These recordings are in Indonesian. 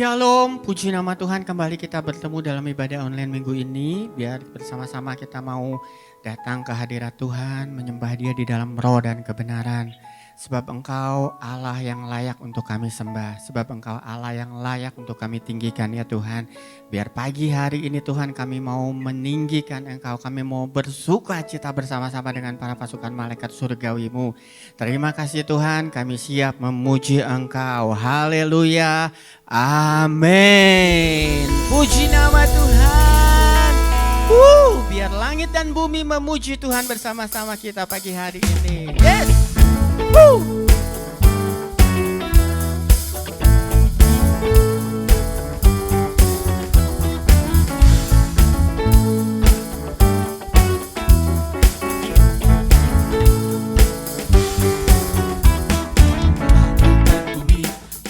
Shalom, puji nama Tuhan, kembali kita bertemu dalam ibadah online minggu ini. Biar bersama-sama kita mau datang ke hadirat Tuhan, menyembah Dia di dalam roh dan kebenaran. Sebab Engkau Allah yang layak untuk kami sembah, sebab Engkau Allah yang layak untuk kami tinggikan ya Tuhan. Biar pagi hari ini Tuhan kami mau meninggikan Engkau, kami mau bersuka cita bersama-sama dengan para pasukan malaikat surgawi-Mu. Terima kasih Tuhan, kami siap memuji Engkau. Haleluya, amin. Puji nama Tuhan. Biar langit dan bumi memuji Tuhan bersama-sama kita pagi hari ini. Yes.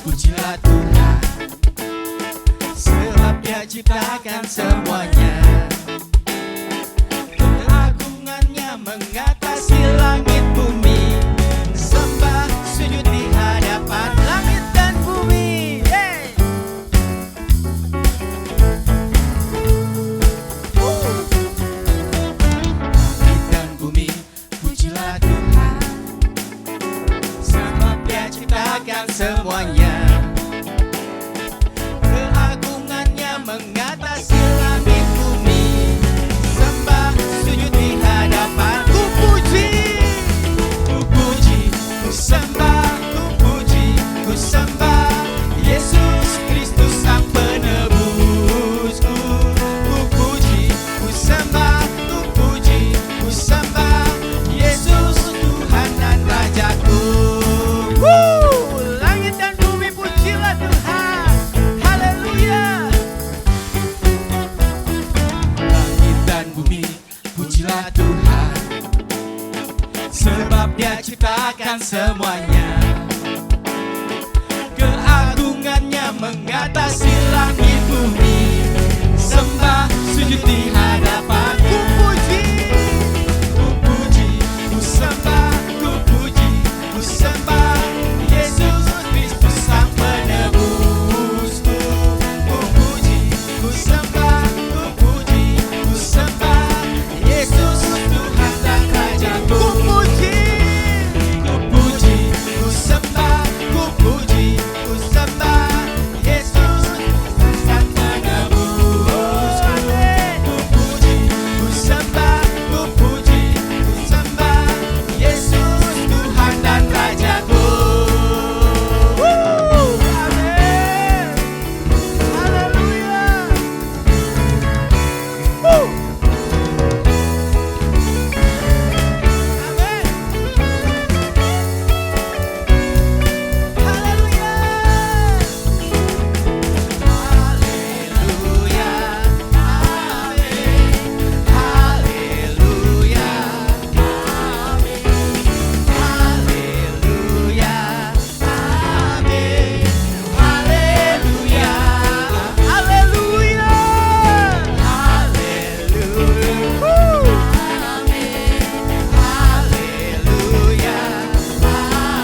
Pujilah Tuhan, sebab Dia ciptakan semuanya. Keagungannya mengatasi langit bumi. Sembah sujud di hadapan langit dan bumi. Hey! Langit dan bumi, pujilah Tuhan, sebab Dia ciptakan semuanya. Keagungannya mengatasi langit bumi. Sembah sujud di hadapan. Ku puji, ku sembah, ku puji, ku sembah Yesus Kristus Sang Penebusku. Ku puji, ku sembah, ku puji, ku sembah Yesus Tuhan dan Rajaku. Langit dan bumi pujilah Tuhan. Haleluya. Langit dan bumi, pujilah Tuhan, sebab Dia ciptakan semuanya. Keagungannya mengatasi langit bumi. Sembah sujud di hadapan. Ku puji, ku sembah, ku puji, ku sembah Yesus Kristus Sang Penebusku. Ku puji, ku sembah, ku puji, ku sembah Yesus Tuhan dan Rajaku. Ku puji, Ku puji, ku sembah, ku puji, ku sembah Yesus Sang Penebusku. Ku puji, ku sembah, ku puji, ku sembah Yesus Tuhan dan Rajaku. amin. Haleluya. Amin. Haleluya. Haleluya, amin. Haleluya, amin. Haleluya, amin. Haleluya, Haleluya. haleluya,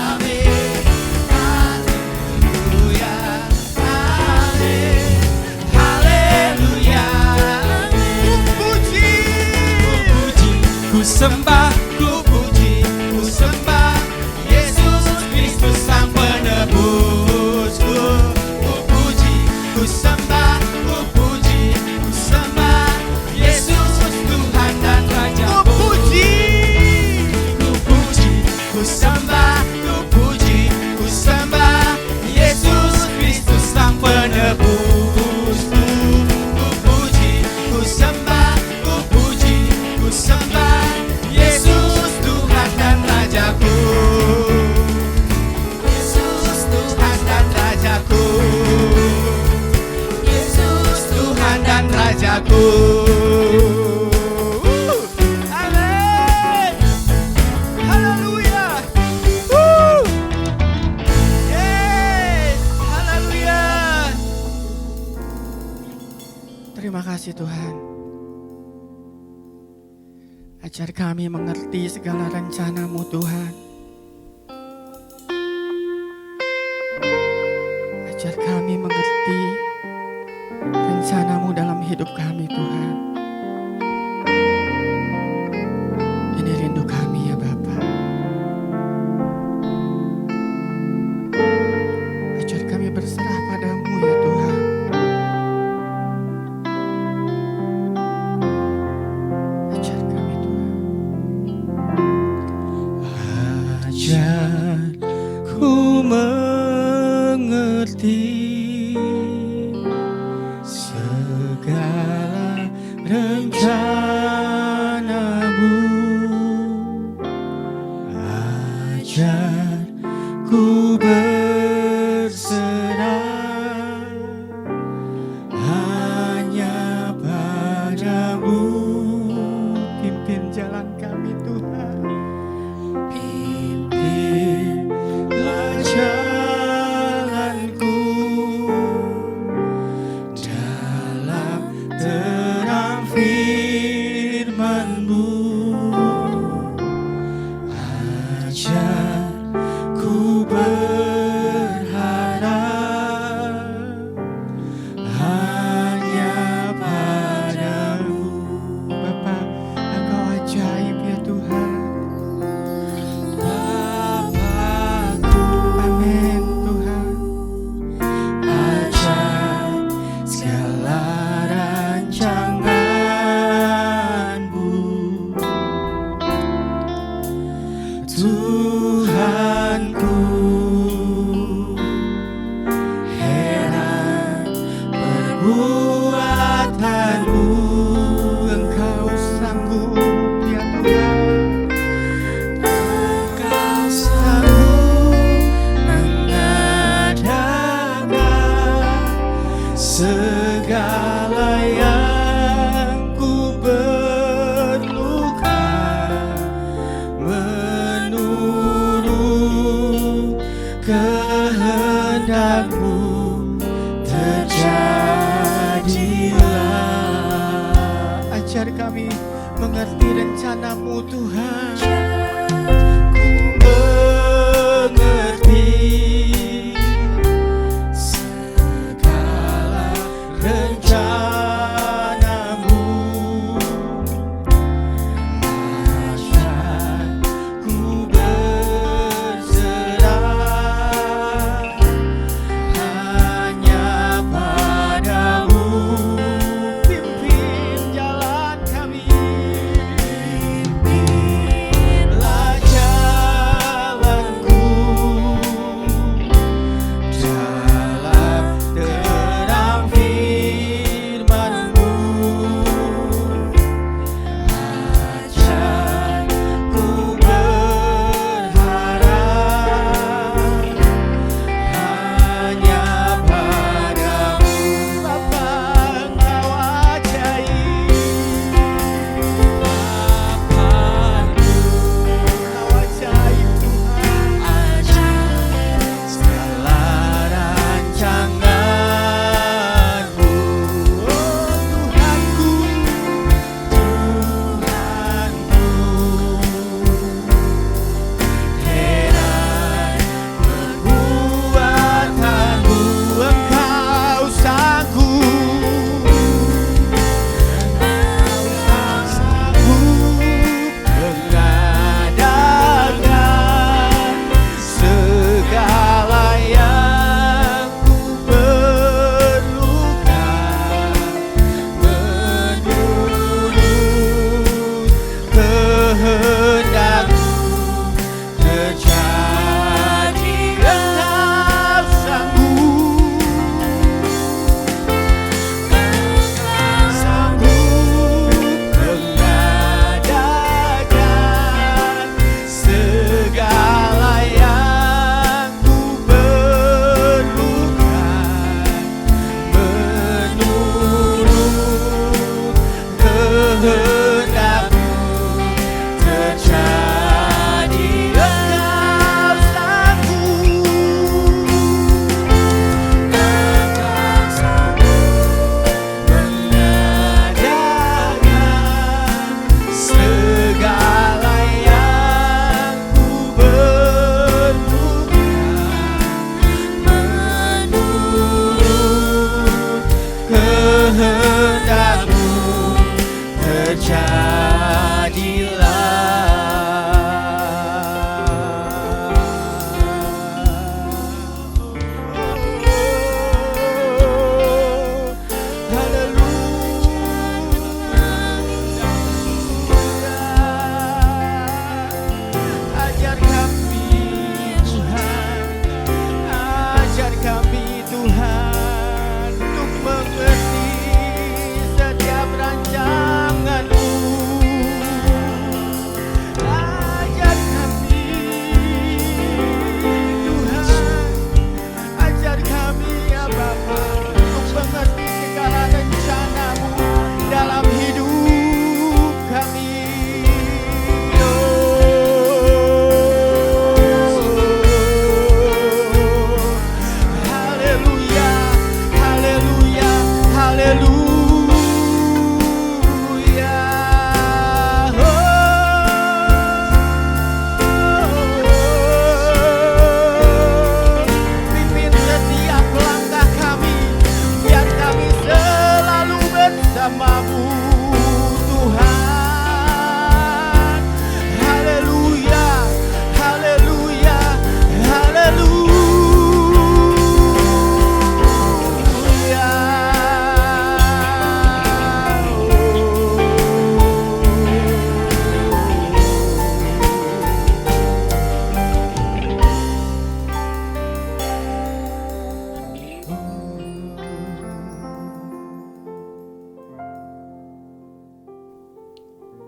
amin. Haleluya, amin. Haleluya, amin. Puji. Puji, ku sembah, ku puji, ku sembah Yesus Kristus Sang Penebusku. Ku puji, ku sembah, ku puji, ku sembah Yesus Tuhan dan Rajaku. Ku puji. Ku puji, ku sembah, ku puji, ku sembah Yesus Kristus Sang Penebusku. Ku puji, ku sembah, ku puji, ku sembah Yesus Tuhan dan Rajaku. Yesus Tuhan dan Rajaku. Yesus Tuhan dan Rajaku. Amin. Haleluya. Yes. Haleluya. Terima kasih Tuhan. Ajar kami mengerti segala rencana-Mu Tuhan. Ajar kami mengerti hidup kami Tuhan. Ini rindu kami ya Bapa. Ajar kami berserah padamu ya Tuhan. Ajar kami Tuhan. Ajar ku mengerti segala rencanamu. Ajar ku berserah hanya padamu. Pimpin jalan kami Tuhan. Pimpinlah jalanku dalam terang firman-Mu. Ajar ku berharap hanya padamu. Bapa, Engkau ajaib ya Tuhan. Bapakku, amin Tuhan. Ajar segala rancangan-Mu, Tuhanku. Heran perbuatan-Mu, Engkau sanggup ya Tuhan. Engkau sanggup mengadakan segala yang ku perlukan, menurut kehendak-Mu terjadilah. Ajar kami mengerti rencana-Mu Tuhan. Ku mengerti segala rencana-Mu. Ajar ku berserah hanya padamu. Pimpin jalan kami. Pimpinlah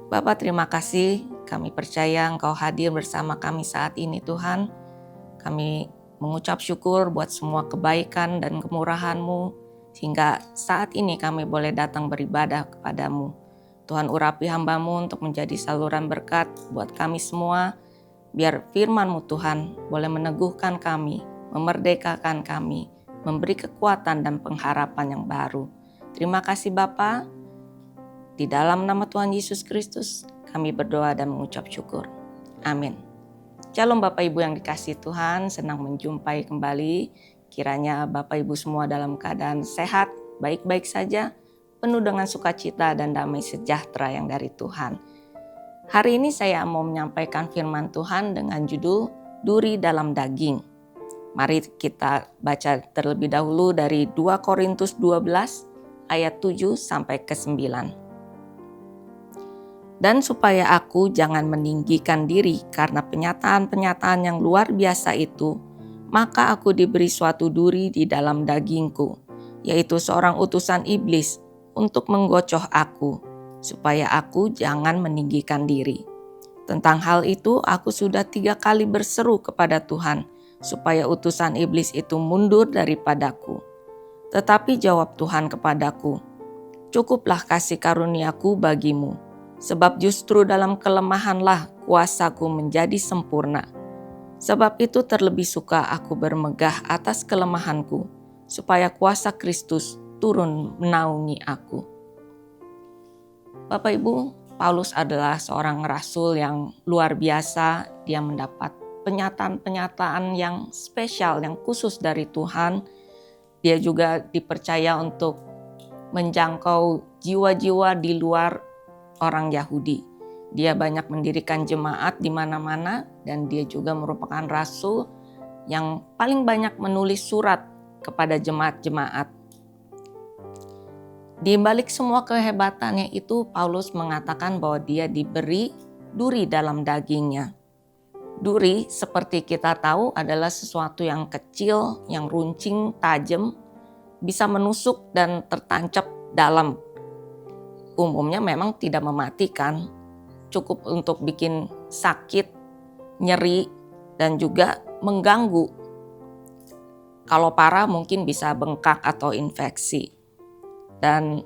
Bapa, terima kasih, kami percaya Engkau hadir bersama kami saat ini Tuhan. Kami mengucap syukur buat semua kebaikan dan kemurahan-Mu, sehingga saat ini kami boleh datang beribadah kepadamu. Tuhan, urapi hamba-Mu untuk menjadi saluran berkat buat kami semua, biar firman-Mu Tuhan boleh meneguhkan kami, memerdekakan kami, memberi kekuatan dan pengharapan yang baru. Terima kasih Bapa. Di dalam nama Tuhan Yesus Kristus, kami berdoa dan mengucap syukur. Amin. Shalom Bapak Ibu yang dikasihi Tuhan, senang menjumpai kembali. Kiranya Bapak Ibu semua dalam keadaan sehat, baik-baik saja, penuh dengan sukacita dan damai sejahtera yang dari Tuhan. Hari ini saya mau menyampaikan firman Tuhan dengan judul Duri dalam Daging. Mari kita baca terlebih dahulu dari 2 Korintus 12 ayat 7 sampai ke 9. Dan supaya aku jangan meninggikan diri karena penyataan-penyataan yang luar biasa itu, maka aku diberi suatu duri di dalam dagingku, yaitu seorang utusan iblis untuk menggocoh aku, supaya aku jangan meninggikan diri. Tentang hal itu aku sudah 3 kali berseru kepada Tuhan, supaya utusan iblis itu mundur daripadaku. Tetapi jawab Tuhan kepadaku, cukuplah kasih karuniaku bagimu, sebab justru dalam kelemahanlah kuasaku menjadi sempurna. Sebab itu terlebih suka aku bermegah atas kelemahanku, supaya kuasa Kristus turun menaungi aku. Bapak Ibu, Paulus adalah seorang rasul yang luar biasa. Dia mendapat penyataan-penyataan yang spesial, yang khusus dari Tuhan. Dia juga dipercaya untuk menjangkau jiwa-jiwa di luar orang Yahudi. Dia banyak mendirikan jemaat di mana-mana dan dia juga merupakan rasul yang paling banyak menulis surat kepada jemaat-jemaat. Di balik semua kehebatannya itu, Paulus mengatakan bahwa dia diberi duri dalam dagingnya. Duri, seperti kita tahu, adalah sesuatu yang kecil, yang runcing, tajam, bisa menusuk dan tertancap dalam. Umumnya memang tidak mematikan, cukup untuk bikin sakit, nyeri, dan juga mengganggu. Kalau parah mungkin bisa bengkak atau infeksi. Dan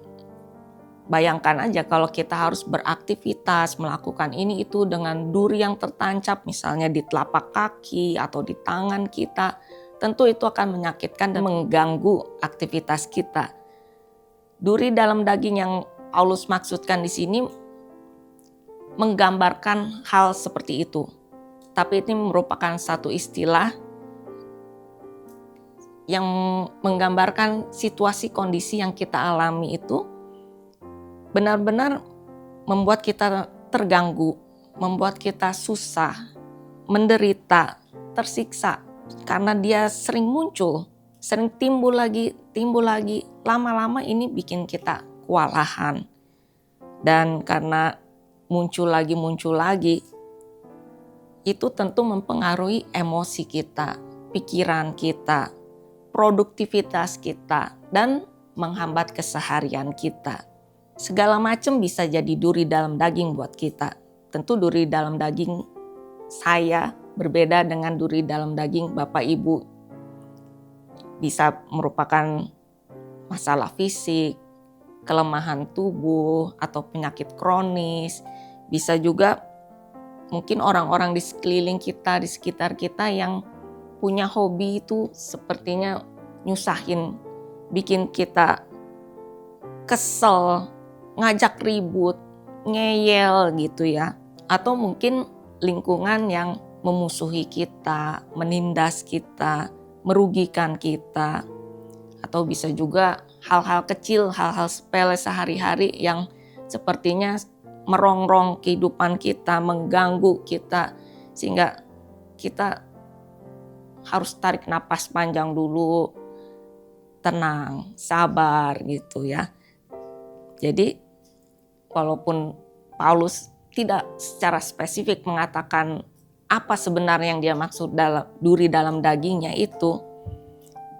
bayangkan aja kalau kita harus beraktivitas, melakukan ini itu dengan duri yang tertancap, misalnya di telapak kaki atau di tangan kita, tentu itu akan menyakitkan dan mengganggu aktivitas kita. Duri dalam daging yang Paulus maksudkan di sini menggambarkan hal seperti itu. Tapi ini merupakan satu istilah yang menggambarkan situasi kondisi yang kita alami itu benar-benar membuat kita terganggu, membuat kita susah, menderita, tersiksa. Karena dia sering muncul, sering timbul lagi, lama-lama ini bikin kita kewalahan. Dan karena muncul lagi, itu tentu mempengaruhi emosi kita, pikiran kita, produktivitas kita, dan menghambat keseharian kita. Segala macam bisa jadi duri dalam daging buat kita. Tentu duri dalam daging saya berbeda dengan duri dalam daging Bapak Ibu. Bisa merupakan masalah fisik, kelemahan tubuh, atau penyakit kronis. Bisa juga mungkin orang-orang di sekeliling kita, di sekitar kita yang punya hobi itu sepertinya nyusahin, bikin kita kesel, ngajak ribut, ngeyel gitu ya. Atau mungkin lingkungan yang memusuhi kita, menindas kita, merugikan kita. Atau bisa juga hal-hal kecil, hal-hal sepele sehari-hari yang sepertinya merongrong kehidupan kita, mengganggu kita, sehingga kita harus tarik napas panjang dulu, tenang, sabar gitu ya. Jadi walaupun Paulus tidak secara spesifik mengatakan apa sebenarnya yang dia maksud dalam duri dalam dagingnya itu,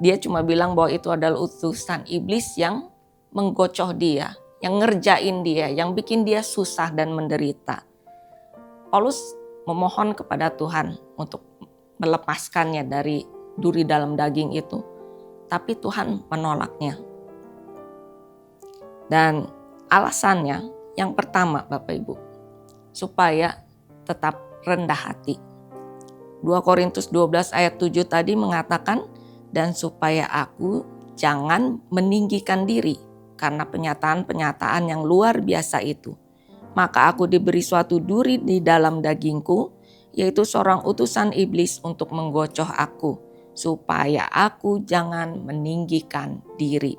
dia cuma bilang bahwa itu adalah utusan iblis yang menggocoh dia, yang ngerjain dia, yang bikin dia susah dan menderita. Paulus memohon kepada Tuhan untuk melepaskannya dari duri dalam daging itu. Tapi Tuhan menolaknya. Dan alasannya yang pertama Bapak Ibu, supaya tetap rendah hati. 2 Korintus 12 ayat 7 tadi mengatakan, dan supaya aku jangan meninggikan diri karena penyataan-penyataan yang luar biasa itu. Maka aku diberi suatu duri di dalam dagingku, yaitu seorang utusan iblis untuk menggocoh aku, supaya aku jangan meninggikan diri.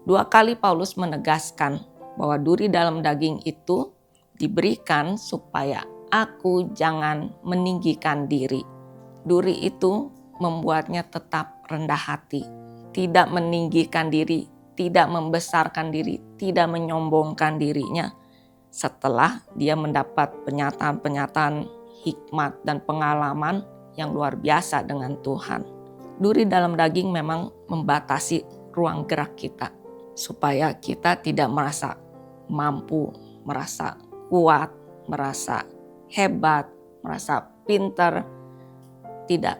2 kali Paulus menegaskan bahwa duri dalam daging itu diberikan supaya aku jangan meninggikan diri. Duri itu membuatnya tetap rendah hati, tidak meninggikan diri, tidak membesarkan diri, tidak menyombongkan dirinya. Setelah dia mendapat penyataan-penyataan hikmat dan pengalaman yang luar biasa dengan Tuhan. Duri dalam daging memang membatasi ruang gerak kita, supaya kita tidak merasa mampu, merasa kuat, merasa hebat, merasa pintar. Tidak.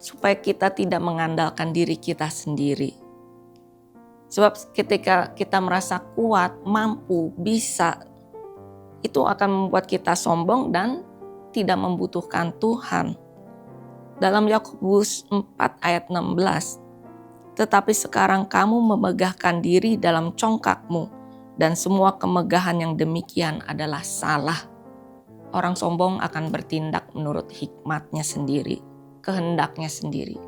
Supaya kita tidak mengandalkan diri kita sendiri. Sebab ketika kita merasa kuat, mampu, bisa, itu akan membuat kita sombong dan tidak membutuhkan Tuhan. Dalam Yakobus 4 ayat 16, tetapi sekarang kamu memegahkan diri dalam congkakmu, dan semua kemegahan yang demikian adalah salah. Orang sombong akan bertindak menurut hikmatnya sendiri, kehendaknya sendiri,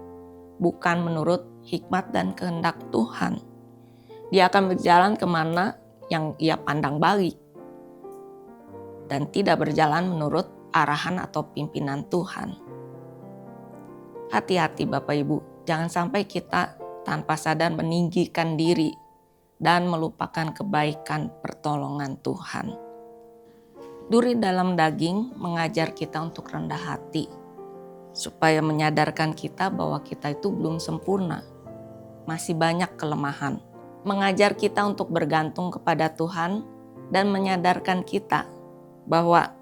bukan menurut hikmat dan kehendak Tuhan. Dia akan berjalan kemana yang ia pandang baik, dan tidak berjalan menurut arahan atau pimpinan Tuhan. Hati-hati Bapak Ibu, jangan sampai kita tanpa sadar meninggikan diri dan melupakan kebaikan pertolongan Tuhan. Duri dalam daging mengajar kita untuk rendah hati, supaya menyadarkan kita bahwa kita itu belum sempurna, masih banyak kelemahan. Mengajar kita untuk bergantung kepada Tuhan dan menyadarkan kita bahwa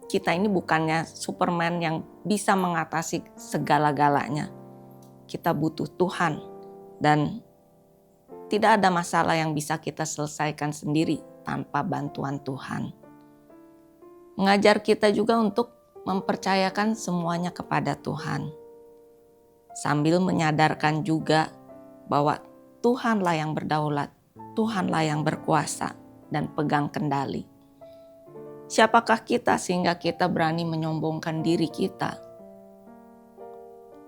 kita ini bukannya Superman yang bisa mengatasi segala-galanya. Kita butuh Tuhan dan tidak ada masalah yang bisa kita selesaikan sendiri tanpa bantuan Tuhan. Mengajar kita juga untuk mempercayakan semuanya kepada Tuhan, sambil menyadarkan juga bahwa Tuhanlah yang berdaulat, Tuhanlah yang berkuasa dan pegang kendali. Siapakah kita sehingga kita berani menyombongkan diri kita?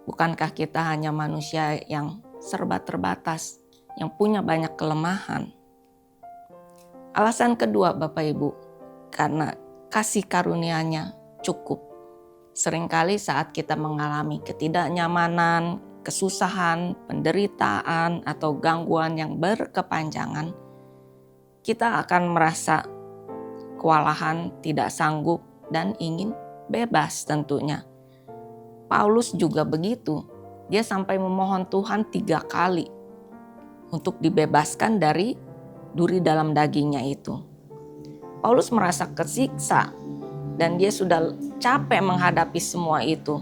Bukankah kita hanya manusia yang serba terbatas, yang punya banyak kelemahan? Alasan kedua Bapak Ibu, karena kasih karunia-Nya cukup. Seringkali saat kita mengalami ketidaknyamanan, kesusahan, penderitaan, atau gangguan yang berkepanjangan, kita akan merasa kewalahan, tidak sanggup, dan ingin bebas tentunya. Paulus juga begitu. Dia sampai memohon Tuhan 3 kali untuk dibebaskan dari duri dalam dagingnya itu. Paulus merasa kesiksa dan dia sudah capek menghadapi semua itu.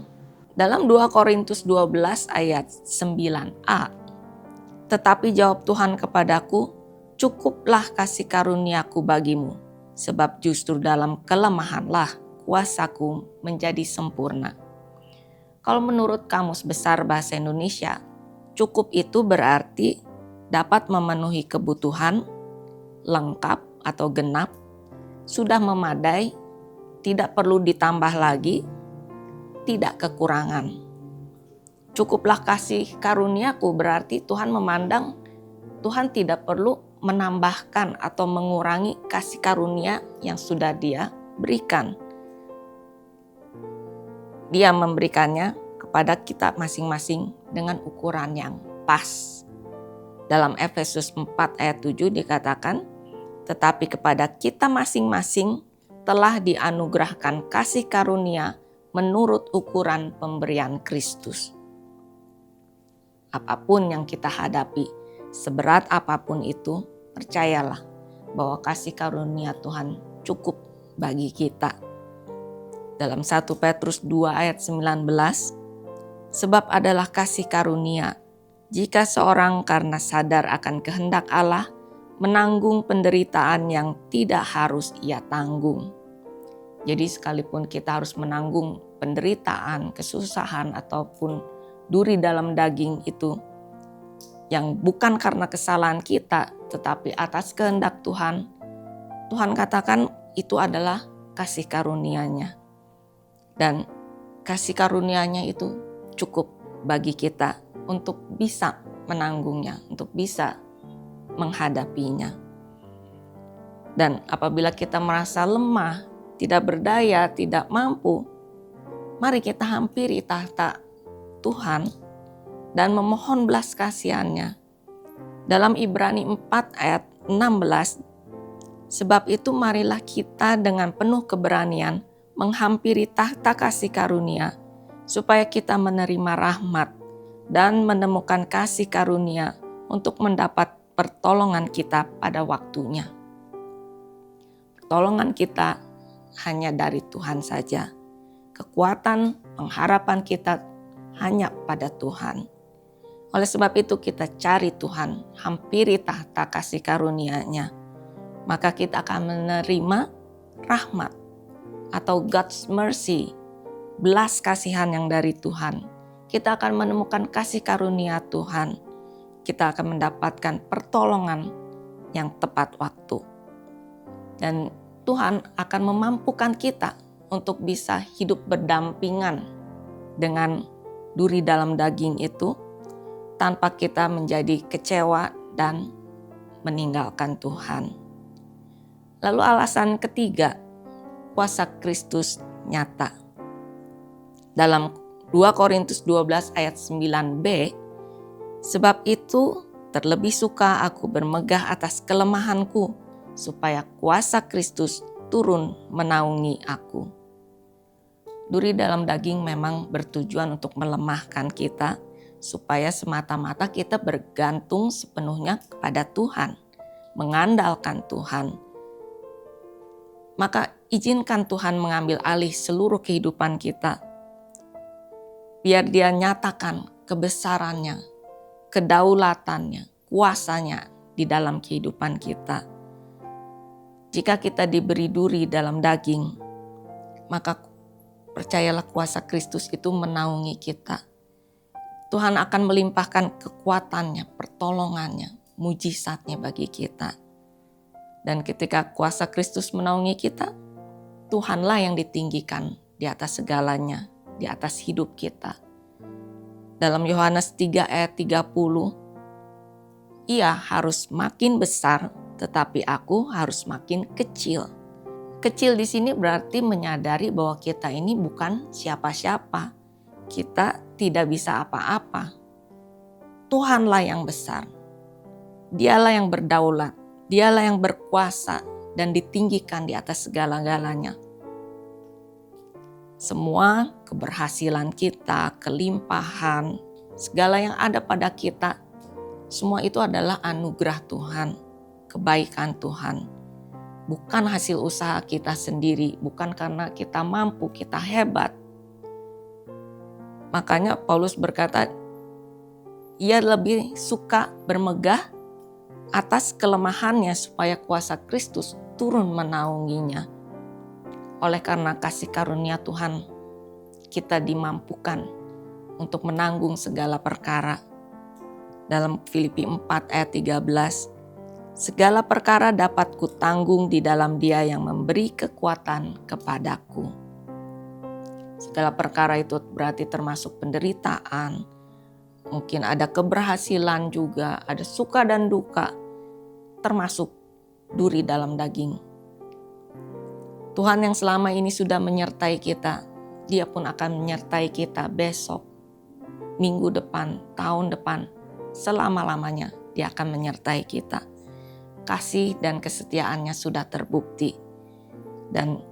Dalam 2 Korintus 12 ayat 9a, tetapi jawab Tuhan kepadaku, cukuplah kasih karuniaku bagimu, sebab justru dalam kelemahanlah kuasaku menjadi sempurna. Kalau menurut Kamus Besar Bahasa Indonesia, cukup itu berarti dapat memenuhi kebutuhan, lengkap atau genap, sudah memadai, tidak perlu ditambah lagi, tidak kekurangan. Cukuplah kasih karuniaku berarti Tuhan memandang Tuhan tidak perlu menambahkan atau mengurangi kasih karunia yang sudah Dia berikan. Dia memberikannya kepada kita masing-masing dengan ukuran yang pas. Dalam Efesus 4 ayat 7 dikatakan, tetapi kepada kita masing-masing telah dianugerahkan kasih karunia menurut ukuran pemberian Kristus. Apapun yang kita hadapi, seberat apapun itu, percayalah, bahwa kasih karunia Tuhan cukup bagi kita. Dalam 1 Petrus 2 ayat 19, sebab adalah kasih karunia jika seorang karena sadar akan kehendak Allah menanggung penderitaan yang tidak harus ia tanggung. Jadi sekalipun kita harus menanggung penderitaan, kesusahan ataupun duri dalam daging itu yang bukan karena kesalahan kita tetapi atas kehendak Tuhan, Tuhan katakan itu adalah kasih karunia-Nya. Dan kasih karunia-Nya itu cukup bagi kita untuk bisa menanggungnya, untuk bisa menghadapinya. Dan apabila kita merasa lemah, tidak berdaya, tidak mampu, mari kita hampiri tahta Tuhan dan memohon belas kasihan-Nya. Dalam Ibrani 4 ayat 16, sebab itu marilah kita dengan penuh keberanian menghampiri tahta kasih karunia, supaya kita menerima rahmat dan menemukan kasih karunia untuk mendapat pertolongan kita pada waktunya. Pertolongan kita hanya dari Tuhan saja. Kekuatan, pengharapan kita hanya pada Tuhan. Oleh sebab itu kita cari Tuhan, hampiri tahta kasih karunia-Nya. Maka kita akan menerima rahmat atau God's mercy, belas kasihan yang dari Tuhan. Kita akan menemukan kasih karunia Tuhan. Kita akan mendapatkan pertolongan yang tepat waktu. Dan Tuhan akan memampukan kita untuk bisa hidup berdampingan dengan duri dalam daging itu tanpa kita menjadi kecewa dan meninggalkan Tuhan. Lalu alasan ketiga, kuasa Kristus nyata. Dalam 2 Korintus 12 ayat 9b, sebab itu terlebih suka aku bermegah atas kelemahanku, supaya kuasa Kristus turun menaungi aku. Duri dalam daging memang bertujuan untuk melemahkan kita, supaya semata-mata kita bergantung sepenuhnya kepada Tuhan, mengandalkan Tuhan. Maka izinkan Tuhan mengambil alih seluruh kehidupan kita. Biar Dia nyatakan kebesarannya, kedaulatannya, kuasanya di dalam kehidupan kita. Jika kita diberi duri dalam daging, maka percayalah kuasa Kristus itu menaungi kita. Tuhan akan melimpahkan kekuatannya, pertolongannya, mujizatnya bagi kita. Dan ketika kuasa Kristus menaungi kita, Tuhanlah yang ditinggikan di atas segalanya, di atas hidup kita. Dalam Yohanes 3 ayat 30, ia harus makin besar, tetapi aku harus makin kecil. Kecil di sini berarti menyadari bahwa kita ini bukan siapa-siapa. Kita tidak bisa apa-apa. Tuhanlah yang besar. Dialah yang berdaulat. Dialah yang berkuasa dan ditinggikan di atas segala-galanya. Semua keberhasilan kita, kelimpahan, segala yang ada pada kita, semua itu adalah anugerah Tuhan, kebaikan Tuhan. Bukan hasil usaha kita sendiri, bukan karena kita mampu, kita hebat. Makanya Paulus berkata, ia lebih suka bermegah atas kelemahannya supaya kuasa Kristus turun menaunginya. Oleh karena kasih karunia Tuhan, kita dimampukan untuk menanggung segala perkara. Dalam Filipi 4 ayat 13, segala perkara dapat kutanggung di dalam Dia yang memberi kekuatan kepadaku. Segala perkara itu berarti termasuk penderitaan, mungkin ada keberhasilan juga, ada suka dan duka, termasuk duri dalam daging. Tuhan yang selama ini sudah menyertai kita, Dia pun akan menyertai kita besok, minggu depan, tahun depan, selama-lamanya Dia akan menyertai kita. Kasih dan kesetiaannya sudah terbukti, dan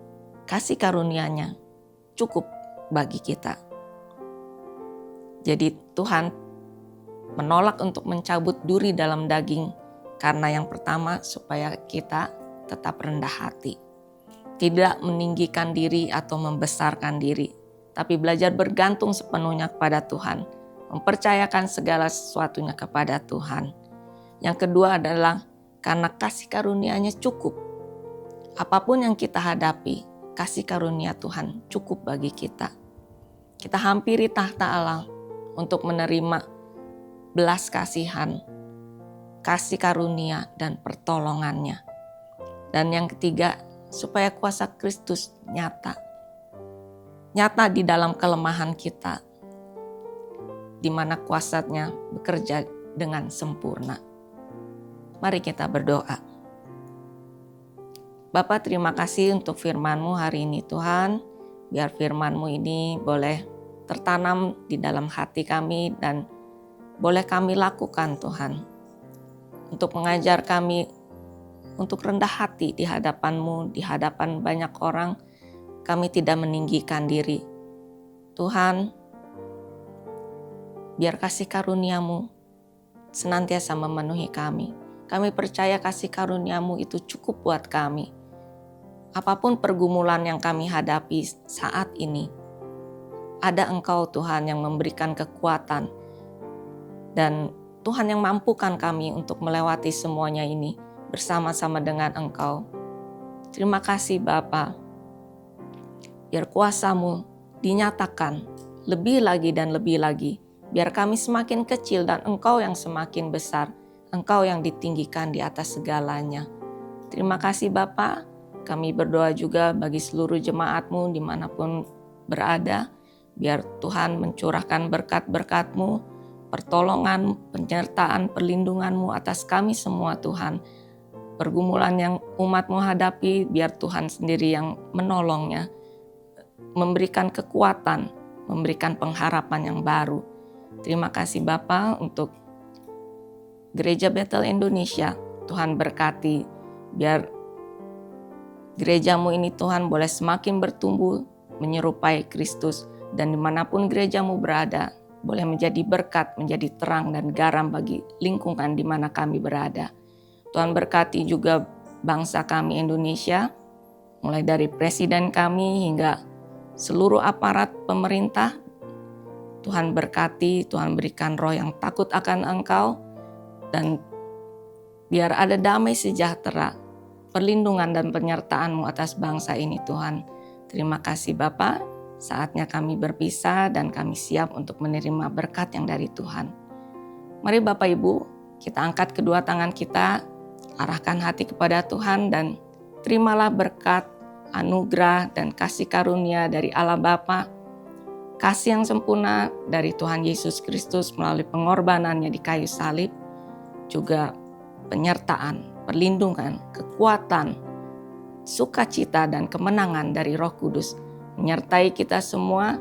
kasih karunia-Nya cukup bagi kita. Jadi Tuhan menolak untuk mencabut duri dalam daging Karena yang pertama, supaya kita tetap rendah hati. Tidak meninggikan diri atau membesarkan diri, tapi belajar bergantung sepenuhnya kepada Tuhan. Mempercayakan segala sesuatunya kepada Tuhan. Yang kedua adalah karena kasih karunia-Nya cukup. Apapun yang kita hadapi, kasih karunia Tuhan cukup bagi kita. Kita hampiri tahta Allah untuk menerima belas kasihan, kasih karunia dan pertolongannya. Dan yang ketiga, supaya kuasa Kristus nyata di dalam kelemahan kita, di mana kuasa-Nya bekerja dengan sempurna. Mari kita berdoa. Bapa, terima kasih untuk firman-Mu hari ini Tuhan. Biar firman-Mu ini boleh tertanam di dalam hati kami dan boleh kami lakukan Tuhan. Untuk mengajar kami untuk rendah hati di hadapan-Mu, di hadapan banyak orang. Kami tidak meninggikan diri. Tuhan, biar kasih karunia-Mu senantiasa memenuhi kami. Kami percaya kasih karunia-Mu itu cukup buat kami. Apapun pergumulan yang kami hadapi saat ini, ada Engkau Tuhan yang memberikan kekuatan. Dan Tuhan yang mampukan kami untuk melewati semuanya ini bersama-sama dengan Engkau. Terima kasih Bapa. Biar kuasa-Mu dinyatakan lebih lagi dan lebih lagi. Biar kami semakin kecil dan Engkau yang semakin besar. Engkau yang ditinggikan di atas segalanya. Terima kasih Bapa. Kami berdoa juga bagi seluruh jemaat-Mu dimanapun berada. Biar Tuhan mencurahkan berkat-berkat-Mu, pertolongan, penyertaan, perlindungan-Mu atas kami semua Tuhan. Pergumulan yang umat-Mu hadapi, biar Tuhan sendiri yang menolongnya. Memberikan kekuatan, memberikan pengharapan yang baru. Terima kasih Bapa untuk Gereja Bethel Indonesia. Tuhan berkati, biar gereja-Mu ini Tuhan boleh semakin bertumbuh menyerupai Kristus. Dan dimanapun gereja-Mu berada, boleh menjadi berkat, menjadi terang dan garam bagi lingkungan di mana kami berada. Tuhan berkati juga bangsa kami Indonesia, mulai dari presiden kami hingga seluruh aparat pemerintah. Tuhan berkati, Tuhan berikan roh yang takut akan Engkau, dan biar ada damai sejahtera, perlindungan dan penyertaan-Mu atas bangsa ini Tuhan. Terima kasih Bapa. Saatnya kami berpisah dan kami siap untuk menerima berkat yang dari Tuhan. Mari Bapak Ibu, kita angkat kedua tangan kita, arahkan hati kepada Tuhan dan terimalah berkat, anugerah dan kasih karunia dari Allah Bapa, kasih yang sempurna dari Tuhan Yesus Kristus melalui pengorbanannya di kayu salib, juga penyertaan, perlindungan, kekuatan, sukacita dan kemenangan dari Roh Kudus menyertai kita semua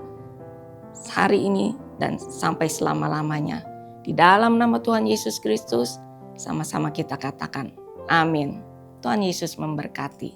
hari ini dan sampai selama-lamanya. Di dalam nama Tuhan Yesus Kristus, sama-sama kita katakan, amin. Tuhan Yesus memberkati.